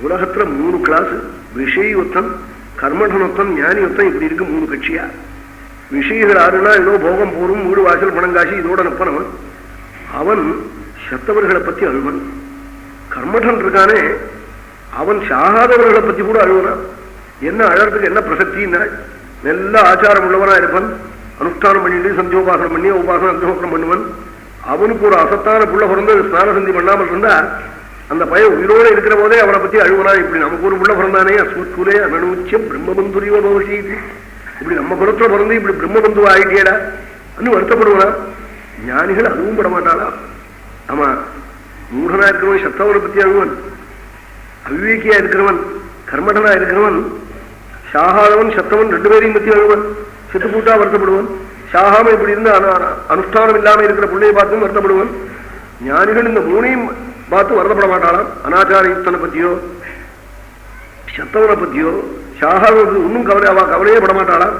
உலகத்துல 3 கிளாஸ், விஷய ஒத்தன், கர்மடன் ஒத்தன், ஞானி ஒத்தன், இப்படி இருக்கு 3 கட்சியா. விஷயங்கள் ஆறுனா ஏதோ போகம் போரும், வீடு வாசல் பணம் காசி இதோட நப்பனவன். அவன் செத்தவர்களை பத்தி அழுவன். கர்மடன் இருக்கானே அவன் சாகாதவர்களை பத்தி கூட அழுவனான். என்ன அழறதுக்கு என்ன பிரசக்தின்னா, நல்ல ஆச்சாரம் உள்ளவனா இருப்பான், அனுஷ்டானம் பண்ணிட்டு சந்தியோபாசனம் பண்ணி உபாசனம் அந்தோசனம் பண்ணுவன். அவனுக்கு ஒரு அசத்தான புள்ள பிறந்து ஸ்நான சந்தி பண்ணாமல் இருந்தா அந்த பையன் உயிரோடு இருக்கிற போதே அவனை பத்தி அழுவனா. இப்படி நமக்கு ஒரு புள்ள பிறந்தானே அஸ்மத்குலே அனனுச்சியம் பிரம்மபந்துரிவ பவசீது, இப்படி நம்ம குலத்துல பிறந்து இப்படி பிரம்மபந்து ஆயிட்டேடா அன்னு வருத்தப்படுவனா. ஞானிகள் அதுவும் பட மாட்டாளா? ஆமா, மூடனா இருக்கிறவன் சத்தவனை பத்தி அழுவன், அவிவேக்கியா இருக்கிறவன் கர்மடனா இருக்கிறவன், சாகாதவன் சத்தவன் 2 பேரையும் பத்தி அழுவன். செத்து பூட்டா வருத்தப்படுவன். சாகாம இப்படி இருந்து அனுஷ்டானம் இல்லாம இருக்கிற பிள்ளையை பார்த்தும் வருத்தப்படுவன். ஞானிகள் இந்த 3ஐயும் பார்த்து வருத்தப்பட மாட்டாளாம். அனாச்சாரயுக்தனை பத்தியோ சத்தவனை பத்தியோ சாகாத ஒன்னும் கவலையே பட மாட்டாளாம்.